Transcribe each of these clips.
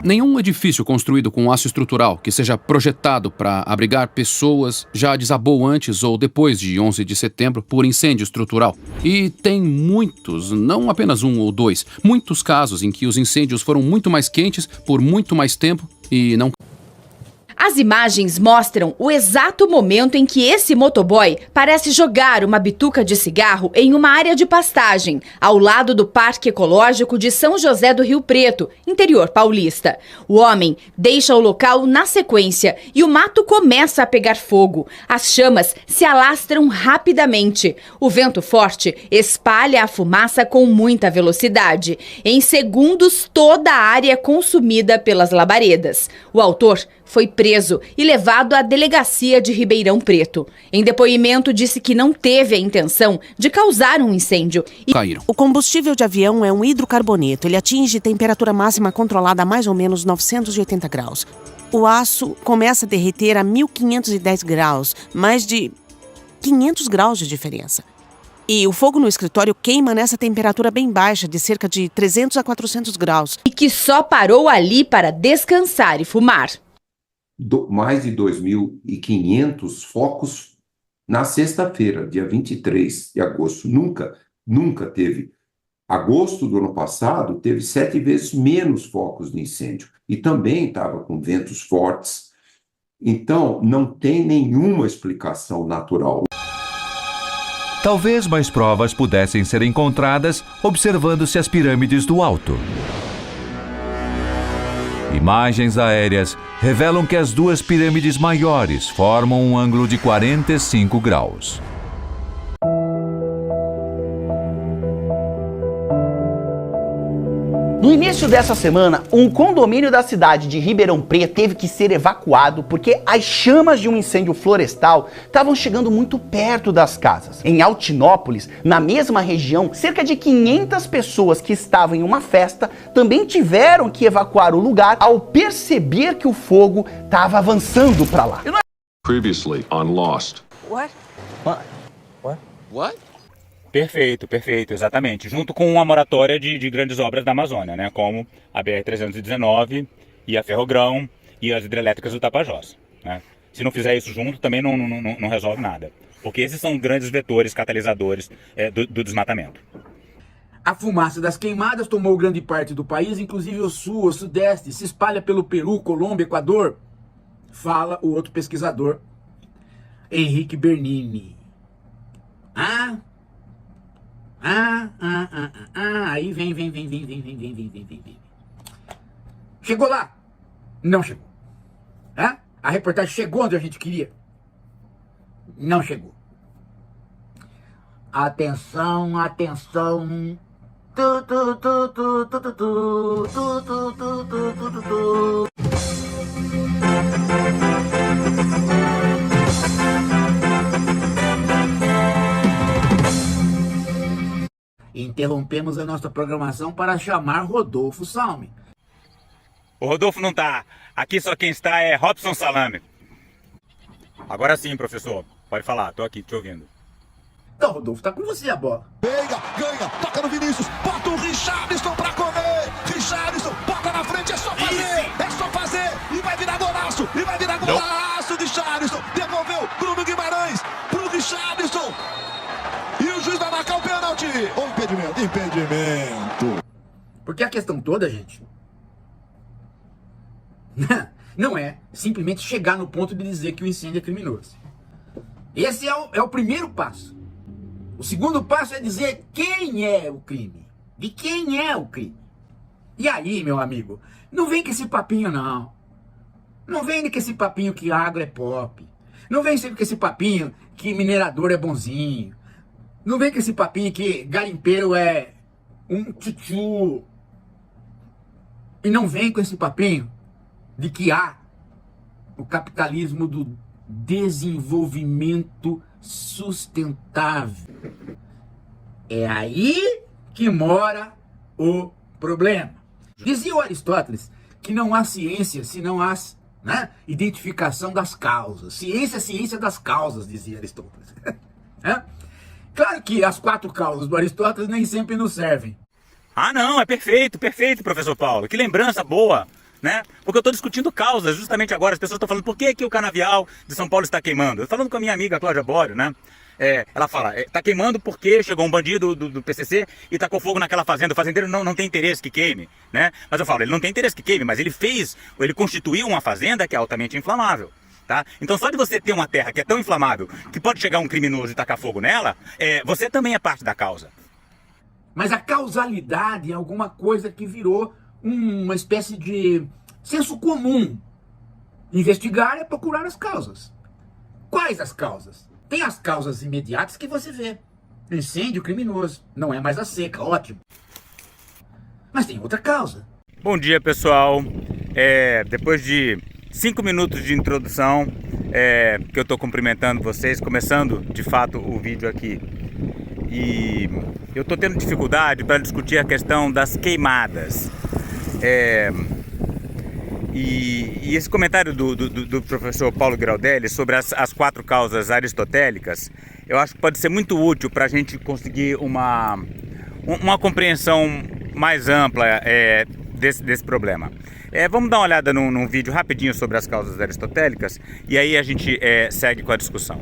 Nenhum edifício construído com aço estrutural que seja projetado para abrigar pessoas já desabou antes ou depois de 11 de setembro por incêndio estrutural. E tem muitos, não apenas um ou dois, muitos casos em que os incêndios foram muito mais quentes por muito mais tempo e não... As imagens mostram o exato momento em que esse motoboy parece jogar uma bituca de cigarro em uma área de pastagem, ao lado do Parque Ecológico de São José do Rio Preto, interior paulista. O homem deixa o local na sequência e o mato começa a pegar fogo. As chamas se alastram rapidamente. O vento forte espalha a fumaça com muita velocidade. Em segundos, toda a área é consumida pelas labaredas. O autor foi preso e levado à delegacia de Ribeirão Preto. Em depoimento, disse que não teve a intenção de causar um incêndio. Caíram. O combustível de avião é um hidrocarboneto. Ele atinge temperatura máxima controlada a mais ou menos 980 graus. O aço começa a derreter a 1510 graus, mais de 500 graus de diferença. E o fogo no escritório queima nessa temperatura bem baixa, de cerca de 300 a 400 graus. E que só parou ali para descansar e fumar. Mais de 2.500 focos na sexta-feira, dia 23 de agosto. Nunca teve. Agosto do ano passado teve 7 vezes menos focos de incêndio. E também estava com ventos fortes. Então, não tem nenhuma explicação natural. Talvez mais provas pudessem ser encontradas observando-se as pirâmides do alto. Imagens aéreas revelam que as duas pirâmides maiores formam um ângulo de 45 graus. No início dessa semana, um condomínio da cidade de Ribeirão Preto teve que ser evacuado porque as chamas de um incêndio florestal estavam chegando muito perto das casas. Em Altinópolis, na mesma região, cerca de 500 pessoas que estavam em uma festa também tiveram que evacuar o lugar ao perceber que o fogo estava avançando para lá. Previously on Lost. What? Perfeito, exatamente. Junto com a moratória de grandes obras da Amazônia, né? Como a BR-319 e a Ferrogrão e as hidrelétricas do Tapajós, né? Se não fizer isso junto, também não resolve nada. Porque esses são grandes vetores, catalisadores do desmatamento. A fumaça das queimadas tomou grande parte do país, inclusive o sul, o sudeste, se espalha pelo Peru, Colômbia, Equador. Fala o outro pesquisador, Henrique Bernini. Aí vem. Chegou lá? Não chegou. A reportagem chegou onde a gente queria? Não chegou. Atenção. Interrompemos a nossa programação para chamar Rodolfo Salme. O Rodolfo não tá. Aqui só quem está é Robson Salame. Agora sim, professor. Pode falar, tô aqui te ouvindo. Então, Rodolfo, tá com você a bola. Pega, ganha, toca no Vinícius, bota o Richarlison pra correr. Richarlison, bota na frente, é só fazer. E vai virar golaço, Richarlison, devolveu, Bruno Guimarães, pro Richarlison. E o juiz vai marcar o pênalti. Ou impedimento. Porque a questão toda, gente, não é simplesmente chegar no ponto de dizer que o incêndio é criminoso. Esse é o primeiro passo. O segundo passo é dizer quem é o crime. De quem é o crime. E aí, meu amigo, não vem com esse papinho, não. Não vem com esse papinho que agro é pop. Não vem sempre com esse papinho que minerador é bonzinho. Não vem com esse papinho que garimpeiro é um tchutchu. E não vem com esse papinho de que há o capitalismo do desenvolvimento sustentável. É aí que mora o problema. Dizia o Aristóteles que não há ciência se não há identificação das causas. Ciência é ciência das causas, dizia Aristóteles. Claro que as 4 causas do Aristóteles nem sempre nos servem. Ah, não, é perfeito, perfeito, professor Paulo. Que lembrança boa, né? Porque eu estou discutindo causas justamente agora. As pessoas estão falando por que o canavial de São Paulo está queimando. Eu falando com a minha amiga Cláudia Bório, né? Ela fala, está queimando porque chegou um bandido do PCC e tacou fogo naquela fazenda. O fazendeiro não tem interesse que queime, né? Mas eu falo, ele não tem interesse que queime, mas ele constituiu uma fazenda que é altamente inflamável. Tá? Então só de você ter uma terra que é tão inflamável que pode chegar um criminoso e tacar fogo nela, você também é parte da causa. Mas a causalidade é alguma coisa que virou uma espécie de senso comum. Investigar é procurar as causas. Quais as causas? Tem as causas imediatas que você vê. Incêndio criminoso. Não é mais a seca, ótimo. Mas tem outra causa. Bom dia, pessoal. Depois de 5 minutos de introdução, que eu estou cumprimentando vocês, começando de fato o vídeo aqui. E eu estou tendo dificuldade para discutir a questão das queimadas. E esse comentário do professor Paulo Giraldelli sobre as 4 causas aristotélicas, eu acho que pode ser muito útil para a gente conseguir uma compreensão mais ampla desse problema. Vamos dar uma olhada num vídeo rapidinho sobre as causas aristotélicas e aí a gente segue com a discussão.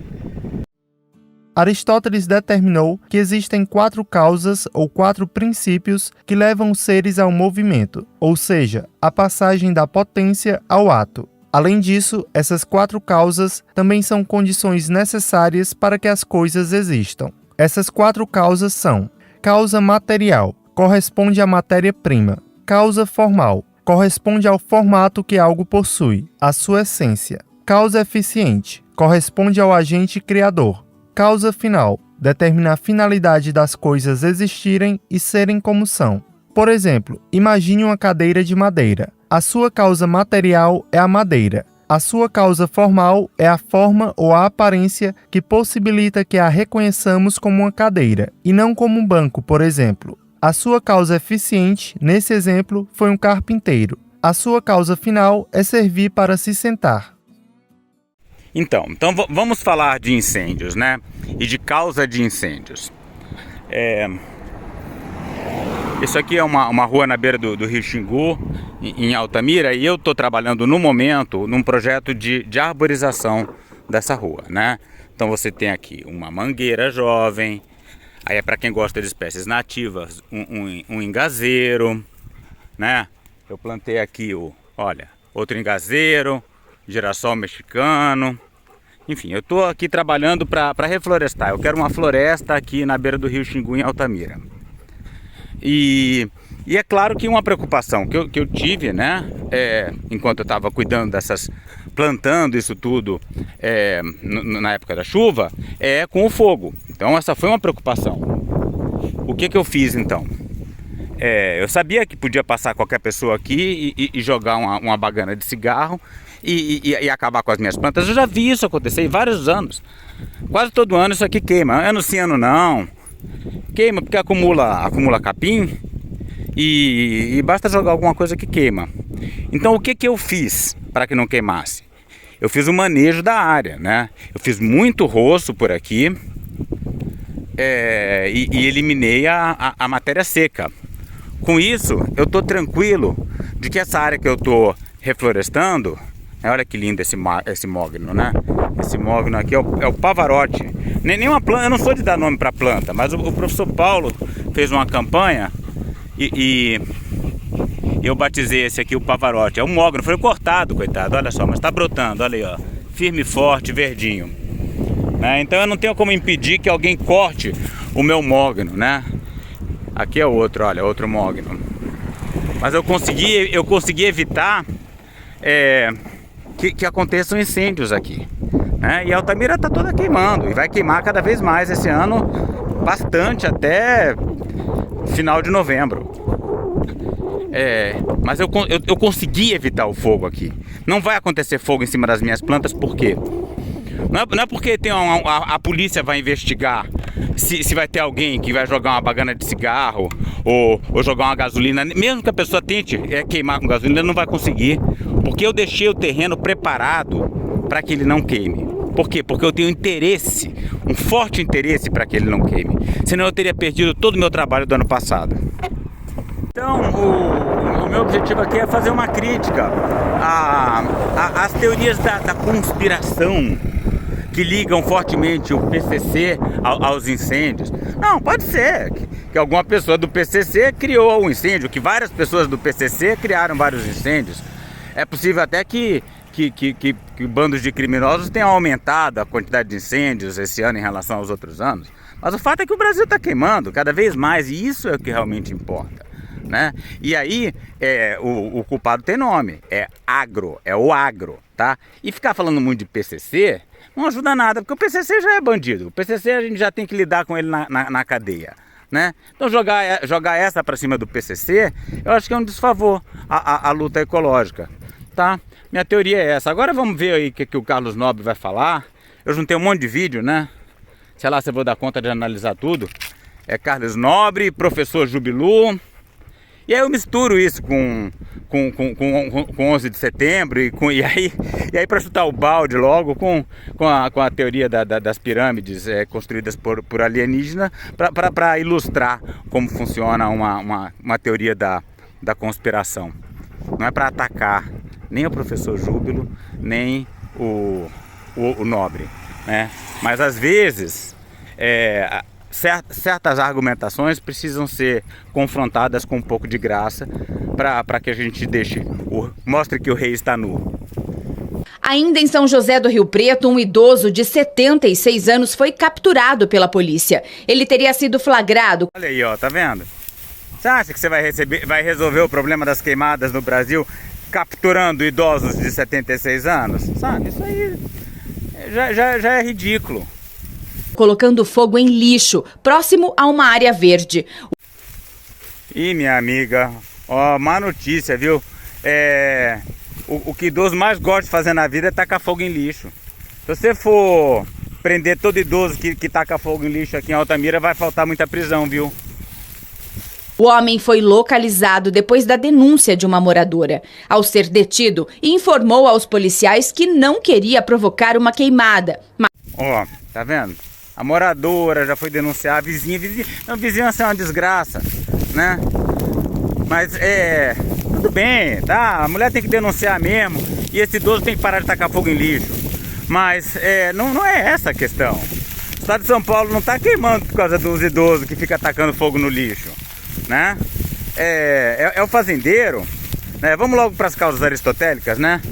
Aristóteles determinou que existem 4 causas ou 4 princípios que levam os seres ao movimento, ou seja, a passagem da potência ao ato. Além disso, essas 4 causas também são condições necessárias para que as coisas existam. Essas 4 causas são: causa material, corresponde à matéria-prima; causa formal, corresponde ao formato que algo possui, à sua essência; causa eficiente, corresponde ao agente criador; causa final, determina a finalidade das coisas existirem e serem como são. Por exemplo, imagine uma cadeira de madeira. A sua causa material é a madeira. A sua causa formal é a forma ou a aparência que possibilita que a reconheçamos como uma cadeira, e não como um banco, por exemplo. A sua causa eficiente, nesse exemplo, foi um carpinteiro. A sua causa final é servir para se sentar. Então vamos falar de incêndios, né? E de causa de incêndios. Isso aqui é uma rua na beira do Rio Xingu, em Altamira, e eu estou trabalhando no momento num projeto de arborização dessa rua, né? Então você tem aqui uma mangueira jovem, aí é para quem gosta de espécies nativas, um engazeiro, né? Eu plantei aqui outro engazeiro, girassol mexicano. Enfim, eu estou aqui trabalhando para reflorestar. Eu quero uma floresta aqui na beira do Rio Xingu, em Altamira. E é claro que uma preocupação que eu tive, né, enquanto eu estava plantando isso tudo na época da chuva, é com o fogo. Então essa foi uma preocupação. O que eu fiz então? Eu sabia que podia passar qualquer pessoa aqui e jogar uma bagana de cigarro e acabar com as minhas plantas. Eu já vi isso acontecer em vários anos. Quase todo ano isso aqui queima. Ano sim, ano não. Queima porque acumula capim e basta jogar alguma coisa que queima. Então o que eu fiz para que não queimasse? Eu fiz o manejo da área, né? Eu fiz muito roço por aqui e eliminei a matéria seca. Com isso, eu estou tranquilo de que essa área que eu estou reflorestando, olha que lindo esse mogno, né? Esse mogno aqui é o Pavarotti. Nenhuma planta, eu não sou de dar nome para planta, mas o professor Paulo fez uma campanha e eu batizei esse aqui o Pavarotti. É um mogno, foi cortado, coitado, olha só, mas está brotando, olha aí, ó, firme e forte, verdinho. Né? Então eu não tenho como impedir que alguém corte o meu mogno, né? Aqui é outro, olha, outro mogno. Mas eu consegui evitar que aconteçam incêndios aqui, né? E a Altamira está toda queimando e vai queimar cada vez mais esse ano, bastante, até final de novembro. Mas eu consegui evitar o fogo aqui. Não vai acontecer fogo em cima das minhas plantas, por quê? Não é porque a polícia vai investigar se vai ter alguém que vai jogar uma bagana de cigarro ou jogar uma gasolina. Mesmo que a pessoa tente queimar com gasolina, não vai conseguir, porque eu deixei o terreno preparado para que ele não queime. Por quê? Porque eu tenho interesse, um forte interesse para que ele não queime. Senão eu teria perdido todo o meu trabalho do ano passado. Então, o meu objetivo aqui é fazer uma crítica às teorias da conspiração que ligam fortemente o PCC aos incêndios. Não, pode ser que alguma pessoa do PCC criou um incêndio, que várias pessoas do PCC criaram vários incêndios. É possível até que bandos de criminosos tenham aumentado a quantidade de incêndios esse ano em relação aos outros anos. Mas o fato é que o Brasil está queimando cada vez mais, e isso é o que realmente importa, né? E aí, o culpado tem nome, é o agro, tá? E ficar falando muito de PCC não ajuda nada, porque o PCC já é bandido. O PCC a gente já tem que lidar com ele na cadeia, né? Então jogar essa para cima do PCC, eu acho que é um desfavor à luta ecológica, tá? Minha teoria é essa. Agora vamos ver aí o que o Carlos Nobre vai falar. Eu juntei um monte de vídeo, né? Sei lá se eu vou dar conta de analisar tudo. É Carlos Nobre, professor Jubilu. E aí eu misturo isso com 11 de setembro e aí para chutar o balde logo com a teoria das pirâmides construídas por alienígena, para ilustrar como funciona uma teoria da conspiração. Não é para atacar nem o professor Júbilo, nem o Nobre, né? Mas às vezes certas argumentações precisam ser confrontadas com um pouco de graça para que a gente mostre que o rei está nu. Ainda em São José do Rio Preto, um idoso de 76 anos foi capturado pela polícia. Ele teria sido flagrado. Olha aí, ó, tá vendo? Você acha que você vai resolver o problema das queimadas no Brasil capturando idosos de 76 anos? Sabe, isso aí já é ridículo. Colocando fogo em lixo, próximo a uma área verde. Ih, minha amiga, ó, má notícia, viu? O que idoso mais gosta de fazer na vida é tacar fogo em lixo. Se você for prender todo idoso que taca fogo em lixo aqui em Altamira, vai faltar muita prisão, viu? O homem foi localizado depois da denúncia de uma moradora. Ao ser detido, informou aos policiais que não queria provocar uma queimada. Ó, tá vendo? A moradora já foi denunciar, a vizinha. Não, vizinhança é uma desgraça, né? Mas tudo bem, tá? A mulher tem que denunciar mesmo. E esse idoso tem que parar de tacar fogo em lixo. Mas não é essa a questão. O estado de São Paulo não tá queimando por causa dos idosos que ficam tacando fogo no lixo, né? É o fazendeiro, né? Vamos logo para as causas aristotélicas, né?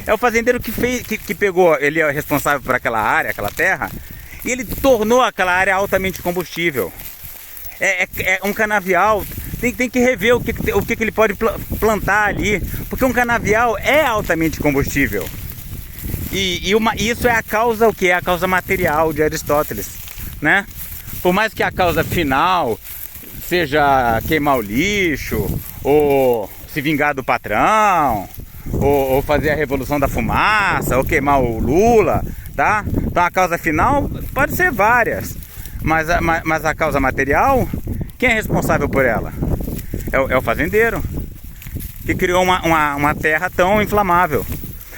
É o fazendeiro que pegou, ele é responsável por aquela área, aquela terra, e ele tornou aquela área altamente combustível. É um canavial, tem que rever o que ele pode plantar ali, porque um canavial é altamente combustível. E isso é a causa, o que é a causa material de Aristóteles, né? Por mais que a causa final seja queimar o lixo, ou se vingar do patrão, ou fazer a revolução da fumaça, ou queimar o Lula, tá? Então a causa final pode ser várias, mas a causa material, quem é responsável por ela? É o fazendeiro, que criou uma terra tão inflamável.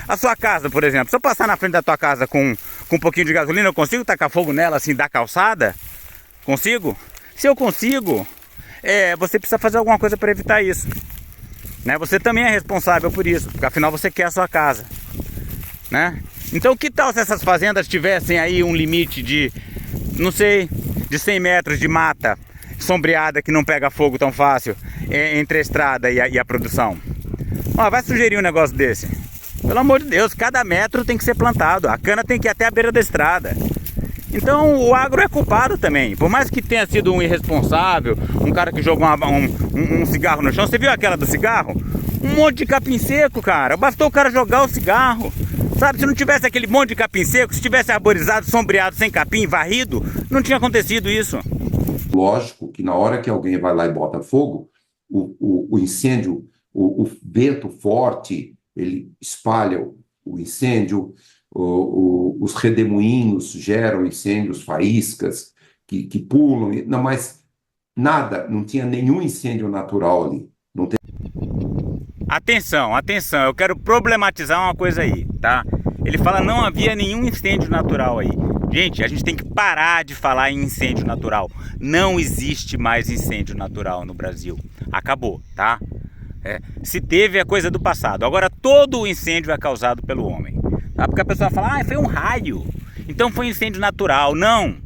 A sua casa, por exemplo, se eu passar na frente da tua casa com um pouquinho de gasolina, eu consigo tacar fogo nela assim, da calçada? Consigo? Se eu consigo, você precisa fazer alguma coisa para evitar isso, né? Você também é responsável por isso, porque afinal você quer a sua casa, né? Então que tal se essas fazendas tivessem aí um limite de, não sei, de 100 metros de mata sombreada que não pega fogo tão fácil entre a estrada e a produção? Ó, vai sugerir um negócio desse? Pelo amor de Deus, cada metro tem que ser plantado, a cana tem que ir até a beira da estrada. Então o agro é culpado também, por mais que tenha sido um irresponsável, um cara que jogou um cigarro no chão. Você viu aquela do cigarro? Um monte de capim seco, cara, bastou o cara jogar o cigarro, sabe? Se não tivesse aquele monte de capim seco, se tivesse arborizado, sombreado, sem capim, varrido, não tinha acontecido isso. Lógico que na hora que alguém vai lá e bota fogo, o incêndio, o vento forte, ele espalha o incêndio, os redemoinhos geram incêndios, faíscas que pulam, não, mas nada, não tinha nenhum incêndio natural ali. Atenção, eu quero problematizar uma coisa aí, tá? Ele fala não havia nenhum incêndio natural aí. Gente, a gente tem que parar de falar em incêndio natural. Não existe mais incêndio natural no Brasil. Acabou, tá? Se teve, é coisa do passado. Agora todo o incêndio é causado pelo homem. Tá? Porque a pessoa fala, foi um raio. Então foi um incêndio natural. Não.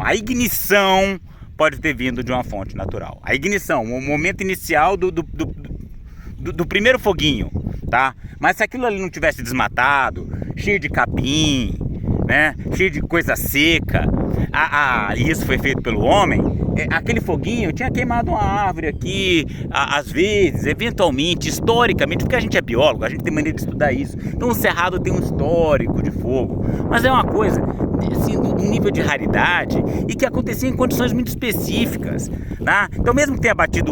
A ignição pode ter vindo de uma fonte natural. A ignição, o momento inicial do primeiro foguinho, tá? Mas se aquilo ali não tivesse desmatado, cheio de capim, né? Cheio de coisa seca, e isso foi feito pelo homem, aquele foguinho tinha queimado uma árvore aqui, às vezes, eventualmente, historicamente, porque a gente é biólogo, a gente tem maneira de estudar isso. Então o cerrado tem um histórico de fogo, mas é uma coisa assim, do nível de raridade e que acontecia em condições muito específicas, né? Então mesmo que tenha batido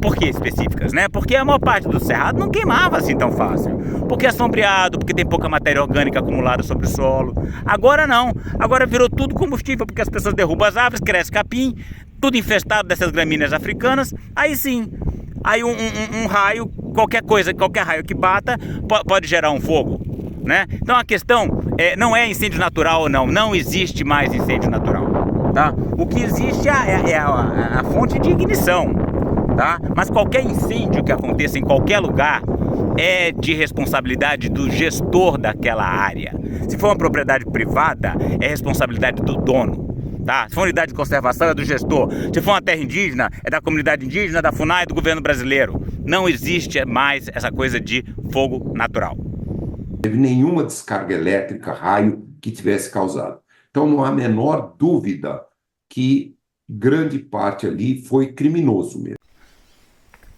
por que específicas, né? Porque a maior parte do cerrado não queimava assim tão fácil, porque é sombreado, porque tem pouca matéria orgânica acumulada sobre o solo. Agora não, agora virou tudo combustível, porque as pessoas derrubam as árvores, cresce capim, tudo infestado dessas gramíneas africanas. Aí sim, aí um raio, qualquer raio que bata pode gerar um fogo, né? Então a questão não é incêndio natural ou não existe mais incêndio natural, tá? O que existe é a fonte de ignição, tá? Mas qualquer incêndio que aconteça em qualquer lugar é de responsabilidade do gestor daquela área. Se for uma propriedade privada, é responsabilidade do dono. Tá? Se for uma unidade de conservação, é do gestor. Se for uma terra indígena, é da comunidade indígena, da FUNAI, do governo brasileiro. Não existe mais essa coisa de fogo natural. Não teve nenhuma descarga elétrica, raio, que tivesse causado. Então não há a menor dúvida que grande parte ali foi criminoso mesmo.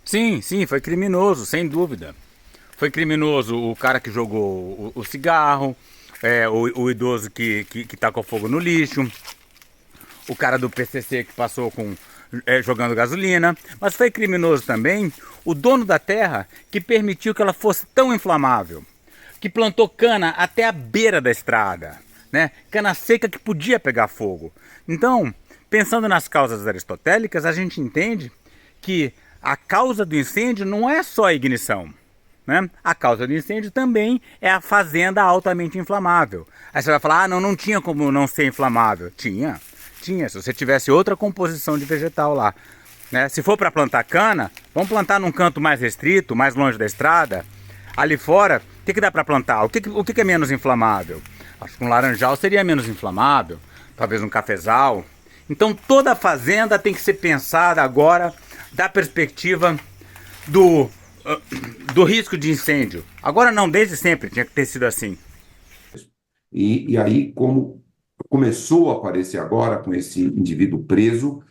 Sim, foi criminoso, sem dúvida. Foi criminoso o cara que jogou o cigarro, o idoso que tacou fogo no lixo, o cara do PCC que passou jogando gasolina, mas foi criminoso também o dono da terra que permitiu que ela fosse tão inflamável, que plantou cana até a beira da estrada, né? Cana seca que podia pegar fogo. Então, pensando nas causas aristotélicas, a gente entende que a causa do incêndio não é só a ignição, né? A causa do incêndio também é a fazenda altamente inflamável. Aí você vai falar, não tinha como não ser inflamável. Tinha, se você tivesse outra composição de vegetal lá, né? Se for para plantar cana, vamos plantar num canto mais restrito, mais longe da estrada. Ali fora, o que dá para plantar? O que é menos inflamável? Acho que um laranjal seria menos inflamável, talvez um cafezal. Então toda a fazenda tem que ser pensada agora da perspectiva do risco de incêndio. Agora não, desde sempre tinha que ter sido assim. E aí, como começou a aparecer agora com esse indivíduo preso,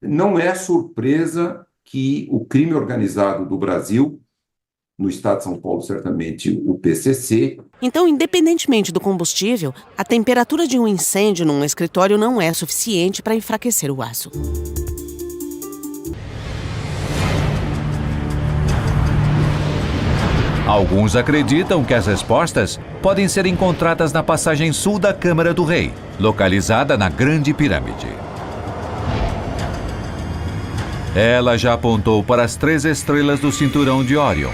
não é surpresa que o crime organizado do Brasil, no estado de São Paulo, certamente o PCC... Então, independentemente do combustível, a temperatura de um incêndio num escritório não é suficiente para enfraquecer o aço. Alguns acreditam que as respostas podem ser encontradas na passagem sul da Câmara do Rei, localizada na Grande Pirâmide. Ela já apontou para as 3 estrelas do cinturão de Órion.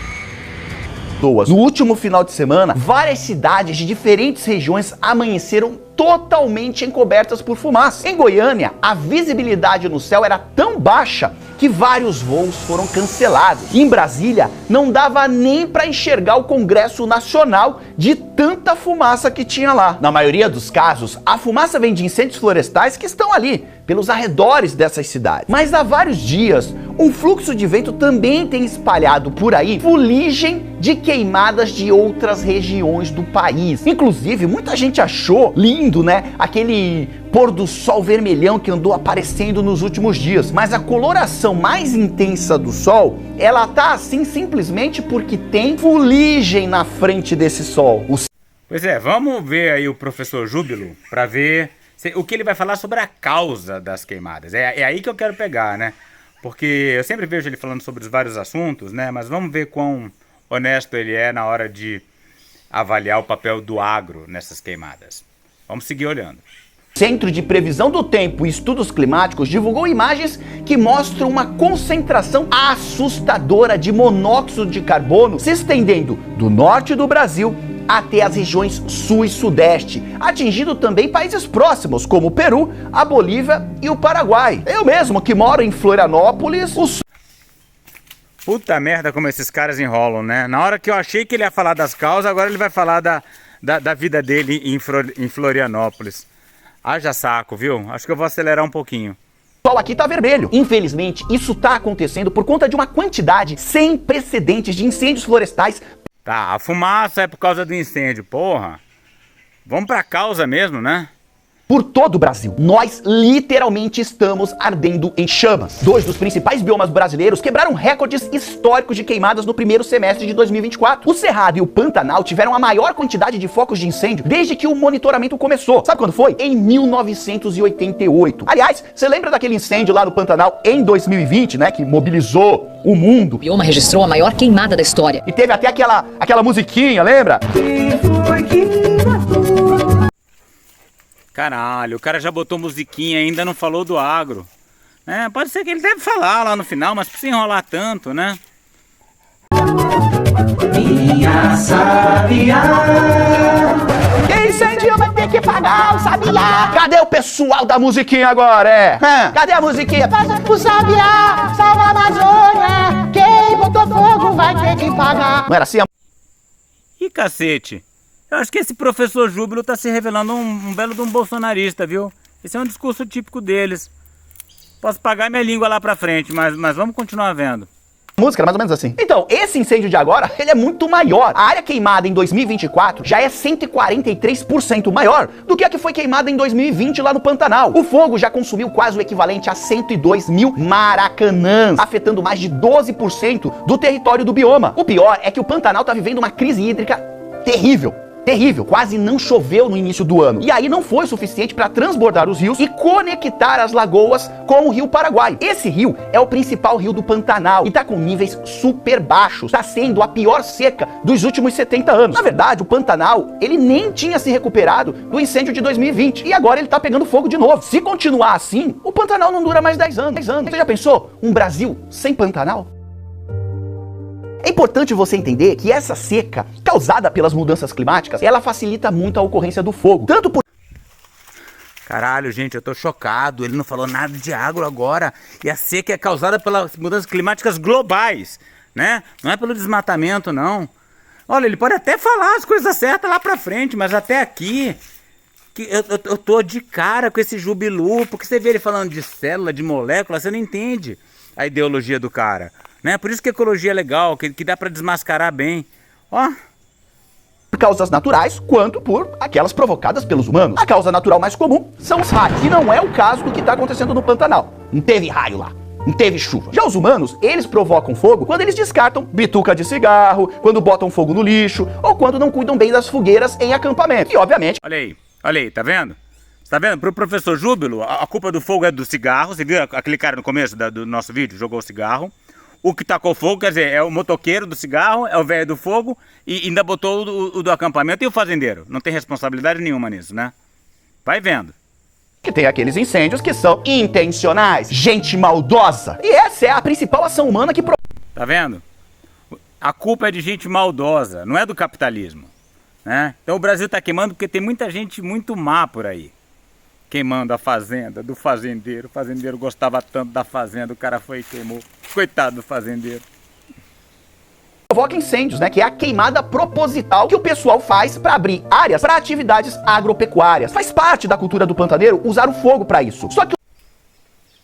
No último final de semana, várias cidades de diferentes regiões amanheceram totalmente encobertas por fumaça. Em Goiânia, a visibilidade no céu era tão baixa que vários voos foram cancelados. Em Brasília, não dava nem para enxergar o Congresso Nacional de tanta fumaça que tinha lá. Na maioria dos casos, a fumaça vem de incêndios florestais que estão ali, pelos arredores dessas cidades. Mas há vários dias, um fluxo de vento também tem espalhado por aí fuligem de queimadas de outras regiões do país. Inclusive, muita gente achou lindo, né? Aquele pôr do sol vermelhão que andou aparecendo nos últimos dias. Mas a coloração mais intensa do sol, ela tá assim simplesmente porque tem fuligem na frente desse sol. Pois é, vamos ver aí o professor Júbilo para ver o que ele vai falar sobre a causa das queimadas. É aí que eu quero pegar, né? Porque eu sempre vejo ele falando sobre os vários assuntos, né? Mas vamos ver quão honesto ele é na hora de avaliar o papel do agro nessas queimadas. Vamos seguir olhando. Centro de Previsão do Tempo e Estudos Climáticos divulgou imagens que mostram uma concentração assustadora de monóxido de carbono se estendendo do norte do Brasil até as regiões sul e sudeste, atingindo também países próximos, como o Peru, a Bolívia e o Paraguai. Eu mesmo, que moro em Florianópolis, Puta merda como esses caras enrolam, né? Na hora que eu achei que ele ia falar das causas, agora ele vai falar da vida dele em Florianópolis. Haja saco, viu? Acho que eu vou acelerar um pouquinho. O sol aqui tá vermelho. Infelizmente, isso tá acontecendo por conta de uma quantidade sem precedentes de incêndios florestais. Tá, a fumaça é por causa do incêndio, porra. Vamos pra causa mesmo, né? Por todo o Brasil, nós literalmente estamos ardendo em chamas. 2 dos principais biomas brasileiros quebraram recordes históricos de queimadas no primeiro semestre de 2024. O Cerrado e o Pantanal tiveram a maior quantidade de focos de incêndio desde que o monitoramento começou. Sabe quando foi? Em 1988. Aliás, você lembra daquele incêndio lá no Pantanal em 2020, né? Que mobilizou o mundo. O bioma registrou a maior queimada da história. E teve até aquela musiquinha, lembra? Caralho, o cara já botou musiquinha e ainda não falou do agro. É, pode ser que ele deve falar lá no final, mas precisa enrolar tanto, né? Minha sabiá. Quem incendiou vai ter que pagar o sabiá. Cadê o pessoal da musiquinha agora, Cadê a musiquinha? Passa pro sabiá, salva a Amazônia. Quem botou fogo vai ter que pagar. Não era assim? Ih, cacete. Eu acho que esse professor Júbilo tá se revelando um belo de um bolsonarista, viu? Esse é um discurso típico deles. Posso pagar minha língua lá pra frente, mas vamos continuar vendo. Música, mais ou menos assim. Então, esse incêndio de agora, ele é muito maior. A área queimada em 2024 já é 143% maior do que a que foi queimada em 2020 lá no Pantanal. O fogo já consumiu quase o equivalente a 102 mil maracanãs, afetando mais de 12% do território do bioma. O pior é que o Pantanal tá vivendo uma crise hídrica terrível. Terrível, quase não choveu no início do ano. E aí não foi suficiente para transbordar os rios e conectar as lagoas com o rio Paraguai. Esse rio é o principal rio do Pantanal e tá com níveis super baixos. Tá sendo a pior seca dos últimos 70 anos. Na verdade, o Pantanal, ele nem tinha se recuperado do incêndio de 2020 e agora ele tá pegando fogo de novo. Se continuar assim, o Pantanal não dura mais 10 anos. Você já pensou um Brasil sem Pantanal? É importante você entender que essa seca, causada pelas mudanças climáticas, ela facilita muito a ocorrência do fogo. Tanto por... Caralho, gente, eu tô chocado. Ele não falou nada de agro agora. E a seca é causada pelas mudanças climáticas globais, né? Não é pelo desmatamento, não. Olha, ele pode até falar as coisas certas lá pra frente, mas até aqui... Eu tô de cara com esse Jubilu, porque você vê ele falando de célula, de molécula, você não entende a ideologia do cara. Né? Por isso que a ecologia é legal, que dá pra desmascarar bem. Ó. Por causas naturais, quanto por aquelas provocadas pelos humanos. A causa natural mais comum são os raios, e não é o caso do que está acontecendo no Pantanal. Não teve raio lá, não teve chuva. Já os humanos, eles provocam fogo quando eles descartam bituca de cigarro, quando botam fogo no lixo, ou quando não cuidam bem das fogueiras em acampamento. E obviamente... Olha aí, tá vendo? Tá vendo? Pro professor Júbilo, a culpa do fogo é do cigarro. Você viu aquele cara no começo do nosso vídeo? Jogou o cigarro. O que tacou fogo, quer dizer, é o motoqueiro do cigarro, é o velho do fogo e ainda botou o do acampamento e o fazendeiro. Não tem responsabilidade nenhuma nisso, né? Vai vendo. Que tem aqueles incêndios que são intencionais, gente maldosa. E essa é a principal ação humana que... Tá vendo? A culpa é de gente maldosa, não é do capitalismo, né? Então o Brasil tá queimando porque tem muita gente muito má por aí. Queimando a fazenda do fazendeiro. O fazendeiro gostava tanto da fazenda, o cara foi e queimou. Coitado do fazendeiro. Provoca incêndios, né? Que é a queimada proposital que o pessoal faz para abrir áreas para atividades agropecuárias. Faz parte da cultura do pantaneiro usar o fogo para isso. Só que...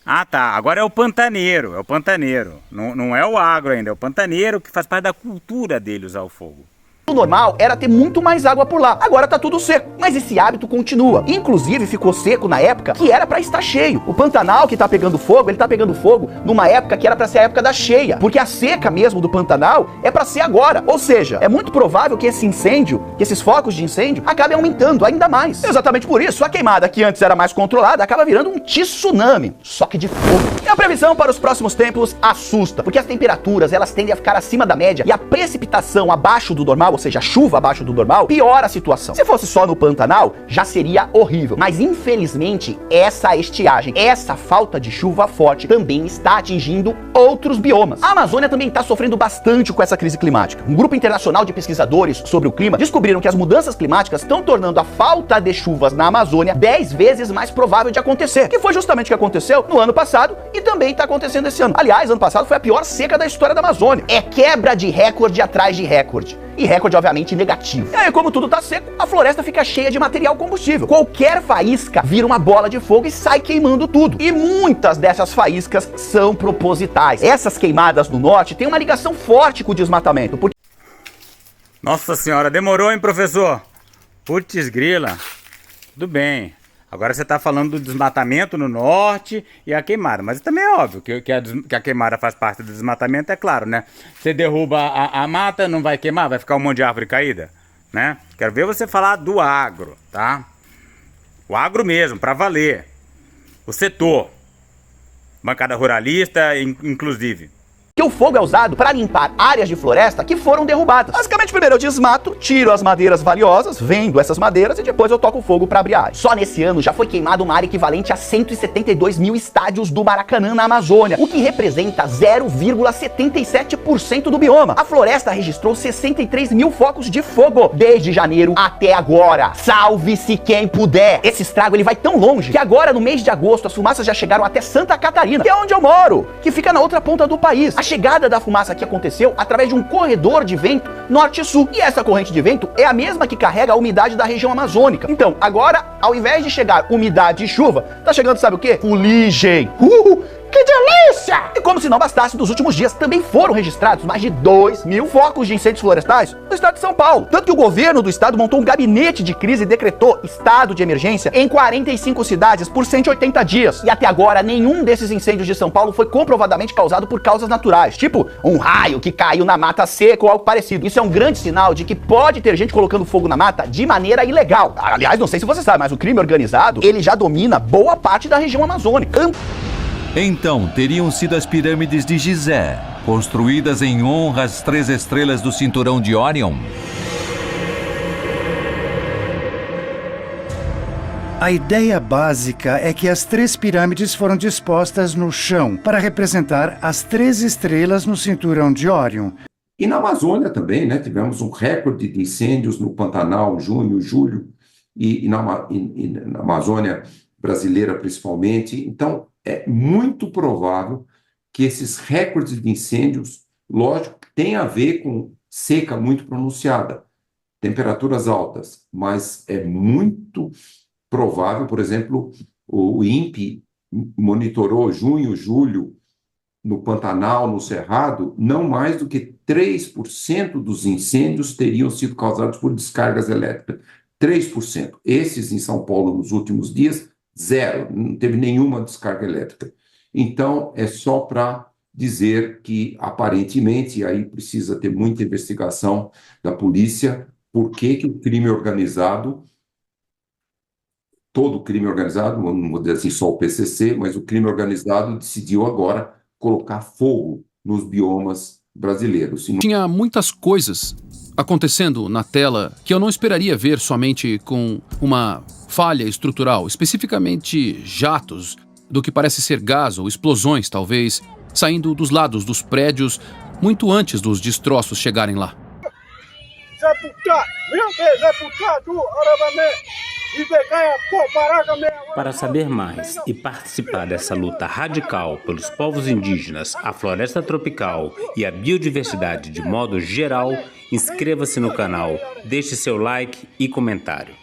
Ah, tá. Agora é o pantaneiro. É o pantaneiro. Não é o agro ainda. É o pantaneiro que faz parte da cultura dele usar o fogo. O normal era ter muito mais água por lá. Agora tá tudo seco. Mas esse hábito continua. Inclusive ficou seco na época que era pra estar cheio. O Pantanal que tá pegando fogo, ele tá pegando fogo numa época que era pra ser a época da cheia. Porque a seca mesmo do Pantanal é pra ser agora. Ou seja, é muito provável que esse incêndio, que esses focos de incêndio, acabem aumentando ainda mais. Exatamente por isso, a queimada que antes era mais controlada acaba virando um tsunami, só que de fogo. E a previsão para os próximos tempos assusta, porque as temperaturas elas tendem a ficar acima da média e a precipitação abaixo do normal ou seja, chuva abaixo do normal, piora a situação. Se fosse só no Pantanal, já seria horrível. Mas infelizmente, essa estiagem, essa falta de chuva forte também está atingindo outros biomas. A Amazônia também está sofrendo bastante com essa crise climática. Um grupo internacional de pesquisadores sobre o clima descobriram que as mudanças climáticas estão tornando a falta de chuvas na Amazônia 10 vezes mais provável de acontecer, que foi justamente o que aconteceu no ano passado e também está acontecendo esse ano. Aliás, ano passado foi a pior seca da história da Amazônia. É quebra de recorde atrás de recorde. E recorde, obviamente, negativo. E aí, como tudo tá seco, a floresta fica cheia de material combustível. Qualquer faísca vira uma bola de fogo e sai queimando tudo. E muitas dessas faíscas são propositais. Essas queimadas no norte têm uma ligação forte com o desmatamento. Porque... Nossa senhora, demorou, hein, professor? Putz grila. Tudo bem. Agora você está falando do desmatamento no norte e a queimada. Mas também é óbvio que a queimada faz parte do desmatamento, é claro, né? Você derruba a mata, não vai queimar? Vai ficar um monte de árvore caída, né? Quero ver você falar do agro, tá? O agro mesmo, para valer. O setor. Bancada ruralista, inclusive. Que o fogo é usado para limpar áreas de floresta que foram derrubadas. Basicamente, primeiro eu desmato, tiro as madeiras valiosas, vendo essas madeiras e depois eu toco fogo para abrir área. Só nesse ano já foi queimada uma área equivalente a 172 mil estádios do Maracanã na Amazônia, o que representa 0,77% do bioma. A floresta registrou 63 mil focos de fogo desde janeiro até agora. Salve-se quem puder! Esse estrago ele vai tão longe que agora, no mês de agosto, as fumaças já chegaram até Santa Catarina, que é onde eu moro, que fica na outra ponta do país. A chegada da fumaça aqui aconteceu através de um corredor de vento norte-sul. E essa corrente de vento é a mesma que carrega a umidade da região amazônica. Então, agora, ao invés de chegar umidade e chuva, tá chegando, sabe o quê? Fuligem. Que delícia! E como se não bastasse, nos últimos dias também foram registrados mais de 2 mil focos de incêndios florestais no estado de São Paulo. Tanto que o governo do estado montou um gabinete de crise e decretou estado de emergência em 45 cidades por 180 dias. E até agora, nenhum desses incêndios de São Paulo foi comprovadamente causado por causas naturais, tipo um raio que caiu na mata seca ou algo parecido. Isso é um grande sinal de que pode ter gente colocando fogo na mata de maneira ilegal. Aliás, não sei se você sabe, mas o crime organizado, ele já domina boa parte da região amazônica. Então, teriam sido as pirâmides de Gizé, construídas em honra às 3 estrelas do cinturão de Órion? A ideia básica é que as 3 pirâmides foram dispostas no chão para representar as 3 estrelas no cinturão de Órion. E na Amazônia também, né? Tivemos um recorde de incêndios no Pantanal, junho, julho, e na Amazônia brasileira principalmente. Então, é muito provável que esses recordes de incêndios, lógico, tenham a ver com seca muito pronunciada, temperaturas altas, mas é muito provável, por exemplo, o INPE monitorou junho, julho, no Pantanal, no Cerrado, não mais do que 3% dos incêndios teriam sido causados por descargas elétricas. 3%. Esses em São Paulo nos últimos dias, 0, não teve nenhuma descarga elétrica. Então, é só para dizer que, aparentemente, e aí precisa ter muita investigação da polícia, por que o crime organizado, todo o crime organizado, não vou dizer assim só o PCC, mas o crime organizado decidiu agora colocar fogo nos biomas brasileiros. Tinha muitas coisas acontecendo na tela que eu não esperaria ver somente com uma falha estrutural, especificamente jatos do que parece ser gás ou explosões, talvez, saindo dos lados dos prédios muito antes dos destroços chegarem lá. Para saber mais e participar dessa luta radical pelos povos indígenas, a floresta tropical e a biodiversidade de modo geral, inscreva-se no canal, deixe seu like e comentário.